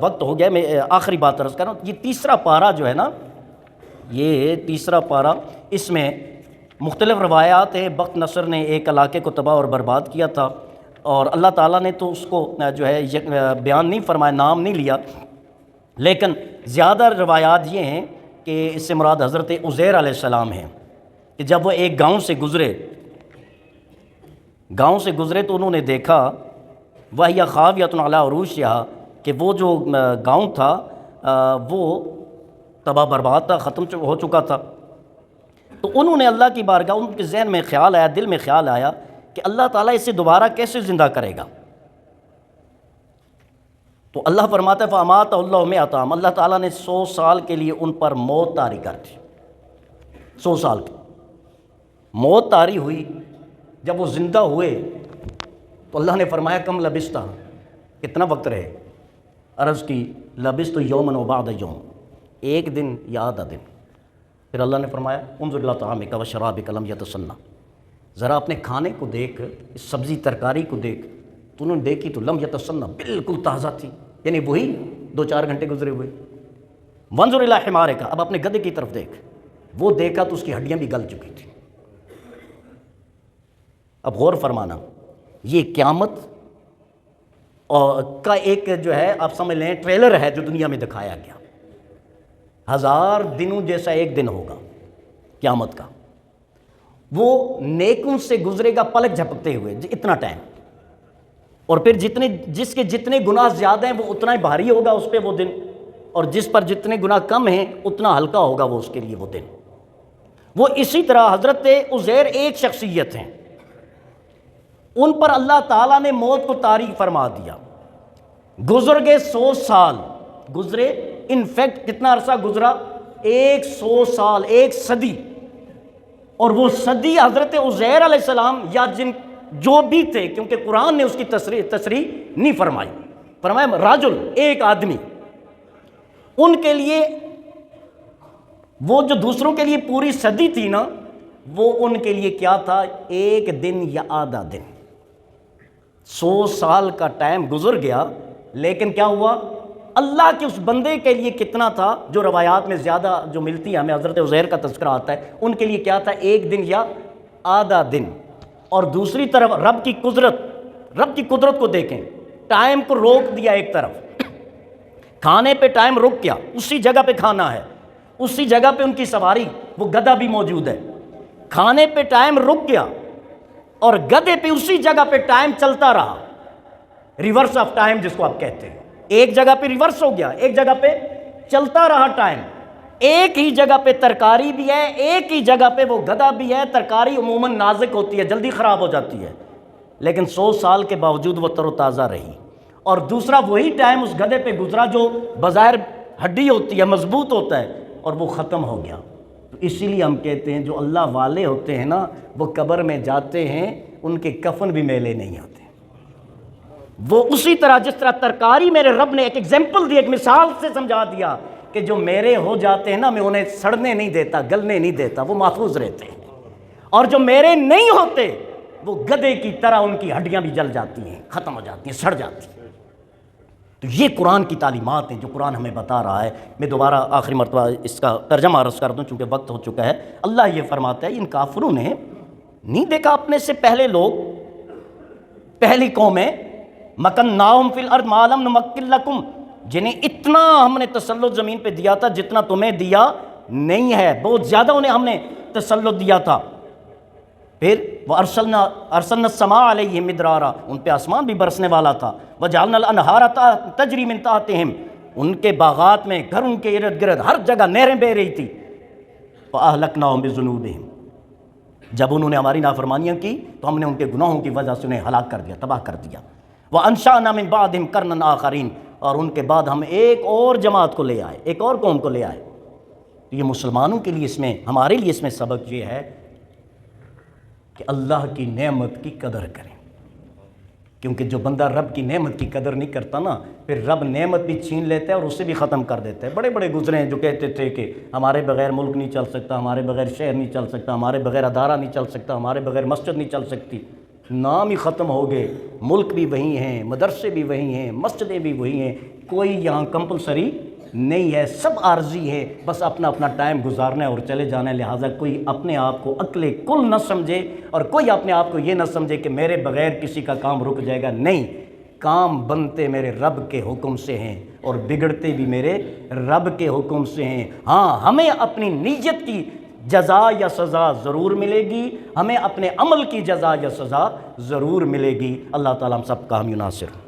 وقت ہو گیا، میں آخری بات عرض کر رہا ہوں، یہ تیسرا پارہ جو ہے نا، یہ تیسرا پارہ، اس میں مختلف روایات ہیں۔ بخت نصر نے ایک علاقے کو تباہ اور برباد کیا تھا، اور اللہ تعالیٰ نے تو اس کو جو ہے بیان نہیں فرمایا، نام نہیں لیا، لیکن زیادہ روایات یہ ہیں کہ اس سے مراد حضرت عزیر علیہ السلام ہیں، کہ جب وہ ایک گاؤں سے گزرے تو انہوں نے دیکھا وَهِيَ خَاوِيَةٌ عَلَىٰ عُرُوشِهَا، کہ وہ جو گاؤں تھا وہ تباہ برباد تھا، ختم ہو چکا تھا۔ تو انہوں نے اللہ کی بارگاہ، ان کے ذہن میں خیال آیا، دل میں خیال آیا کہ اللہ تعالیٰ اسے دوبارہ کیسے زندہ کرے گا؟ تو اللہ فرماتا ہے فَأَمَاتَهُ اللَّهُ مِئَةَ عَامٍ، اللہ تعالیٰ نے 100 سال کے لیے ان پر موت طاری کر دی۔ 100 سال کی موت طاری ہوئی۔ جب وہ زندہ ہوئے تو اللہ نے فرمایا کم لبثت، کتنا وقت رہے؟ عرض کی لبثت یوما وبعض یوم، ایک دن یا آدھا دن۔ پھر اللہ نے فرمایا انظر الی طعامک وشرابک لم یتسنہ، ذرا اپنے کھانے کو دیکھ، اس سبزی ترکاری کو دیکھ۔ تو انہوں نے دیکھی تو لم یتسنہ، بالکل تازہ تھی، یعنی وہی 2-4 گھنٹے گزرے ہوئے۔ وانظر الی حمارک، اب اپنے گدھے کی طرف دیکھ، وہ دیکھا تو اس کی ہڈیاں بھی گل چکی تھیں۔ اب غور فرمانا، یہ قیامت کا ایک جو ہے آپ سمجھ لیں ٹریلر ہے جو دنیا میں دکھایا گیا۔ 1000 دنوں جیسا ایک دن ہوگا قیامت کا، وہ نیکوں سے گزرے گا پلک جھپکتے ہوئے، اتنا ٹائم، اور پھر جس کے جتنے گناہ زیادہ ہیں وہ اتنا ہی بھاری ہوگا اس پہ وہ دن، اور جس پر جتنے گناہ کم ہیں اتنا ہلکا ہوگا وہ اس کے لیے وہ دن۔ وہ اسی طرح حضرت عزیر ایک شخصیت ہیں، ان پر اللہ تعالیٰ نے موت کو طاری فرما دیا۔ گزر گئے 100 سال گزرے، انفیکٹ کتنا عرصہ گزرا؟ 100 سال، ایک صدی، اور وہ صدی حضرت عزیر علیہ السلام یا جو بھی تھے، کیونکہ قرآن نے اس کی تصریح نہیں فرمائی، فرمایا راجل، ایک آدمی، ان کے لیے وہ جو دوسروں کے لیے پوری صدی تھی نا، وہ ان کے لیے کیا تھا؟ ایک دن یا آدھا دن۔ 100 سال کا ٹائم گزر گیا، لیکن کیا ہوا؟ اللہ کے اس بندے کے لیے کتنا تھا؟ جو روایات میں زیادہ جو ملتی ہے ہمیں، حضرت عزیر کا تذکرہ آتا ہے، ان کے لیے کیا تھا؟ ایک دن یا آدھا دن۔ اور دوسری طرف رب کی قدرت کو دیکھیں، ٹائم کو روک دیا ایک طرف، کھانے پہ ٹائم رک گیا، اسی جگہ پہ کھانا ہے، اسی جگہ پہ ان کی سواری، وہ گدھا بھی موجود ہے، کھانے پہ ٹائم رک گیا، اور گدھے پہ اسی جگہ پہ ٹائم چلتا رہا، ریورس آف ٹائم جس کو آپ کہتے ہیں، ایک جگہ پہ ریورس ہو گیا، ایک جگہ پہ چلتا رہا ٹائم۔ ایک ہی جگہ پہ ترکاری بھی ہے، ایک ہی جگہ پہ وہ گدھا بھی ہے۔ ترکاری عموماً نازک ہوتی ہے، جلدی خراب ہو جاتی ہے، لیکن 100 سال کے باوجود وہ تر و تازہ رہی۔ اور دوسرا وہی ٹائم اس گدھے پہ گزرا جو بظاہر ہڈی ہوتی ہے، مضبوط ہوتا ہے، اور وہ ختم ہو گیا۔ تو اسی لیے ہم کہتے ہیں جو اللہ والے ہوتے ہیں نا، وہ قبر میں جاتے ہیں، ان کے کفن بھی میلے نہیں آتے۔ وہ اسی طرح جس طرح ترکاری میرے رب نے ایک ایگزامپل دی، ایک مثال سے سمجھا دیا کہ جو میرے ہو جاتے ہیں نا، میں انہیں سڑنے نہیں دیتا، گلنے نہیں دیتا، وہ محفوظ رہتے ہیں، اور جو میرے نہیں ہوتے وہ گدھے کی طرح ان کی ہڈیاں بھی جل جاتی ہیں، ختم ہو جاتی ہیں، سڑ جاتی ہیں۔ تو یہ قرآن کی تعلیمات ہیں جو قرآن ہمیں بتا رہا ہے۔ میں دوبارہ آخری مرتبہ اس کا ترجمہ عرض کر دوں چونکہ وقت ہو چکا ہے۔ اللہ یہ فرماتا ہے ان کافروں نے نہیں دیکھا اپنے سے پہلے لوگ، پہلی قومیں، مکناہم فی الارض ما لم نمکن لکم، جنہیں اتنا ہم نے تسلط زمین پہ دیا تھا جتنا تمہیں دیا نہیں ہے، بہت زیادہ انہیں ہم نے تسلط دیا تھا۔ پھر وَأَرْسَلْنَا السَّمَاءَ عَلَيْهِمْ مِدْرَارًا، ان پہ آسمان بھی برسنے والا تھا۔ وَجَعَلْنَا الْأَنْهَارَ تَجْرِي مِن تَحْتِهِمْ، ان کے باغات میں، گھر ان کے ارد گرد ہر جگہ نہریں بہہ رہی تھی۔ فَأَهْلَكْنَاهُمْ بِذُنُوبِهِمْ، جب انہوں نے ہماری نافرمانیاں کی تو ہم نے ان کے گناہوں کی وجہ سے انہیں ہلاک کر دیا، تباہ کر دیا۔ وَأَنشَأْنَا مِن بَعْدِهِمْ قَرْنًا آخَرِينَ، اور ان کے بعد ہم ایک اور جماعت کو لے آئے، ایک اور قوم کو لے آئے۔ تو یہ مسلمانوں کے لیے اس میں، ہمارے لیے اس میں سبق یہ ہے کہ اللہ کی نعمت کی قدر کریں، کیونکہ جو بندہ رب کی نعمت کی قدر نہیں کرتا نا، پھر رب نعمت بھی چھین لیتا ہے اور اسے بھی ختم کر دیتا ہے۔ بڑے بڑے گزرے ہیں جو کہتے تھے کہ ہمارے بغیر ملک نہیں چل سکتا، ہمارے بغیر شہر نہیں چل سکتا، ہمارے بغیر ادارہ نہیں چل سکتا، ہمارے بغیر مسجد نہیں چل سکتی۔ نام ہی ختم ہو گئے، ملک بھی وہی ہیں، مدرسے بھی وہی ہیں، مسجدیں بھی وہی ہیں، کوئی یہاں کمپلسری نہیں ہے، سب عارضی ہے، بس اپنا اپنا ٹائم گزارنا ہے اور چلے جانا ہے۔ لہٰذا کوئی اپنے آپ کو عقل کل نہ سمجھے اور کوئی اپنے آپ کو یہ نہ سمجھے کہ میرے بغیر کسی کا کام رک جائے گا۔ نہیں، کام بنتے میرے رب کے حکم سے ہیں اور بگڑتے بھی میرے رب کے حکم سے ہیں۔ ہاں، ہمیں اپنی نیت کی جزا یا سزا ضرور ملے گی، ہمیں اپنے عمل کی جزا یا سزا ضرور ملے گی۔ اللہ تعالیٰ ہم سب کا حامی و ناصر۔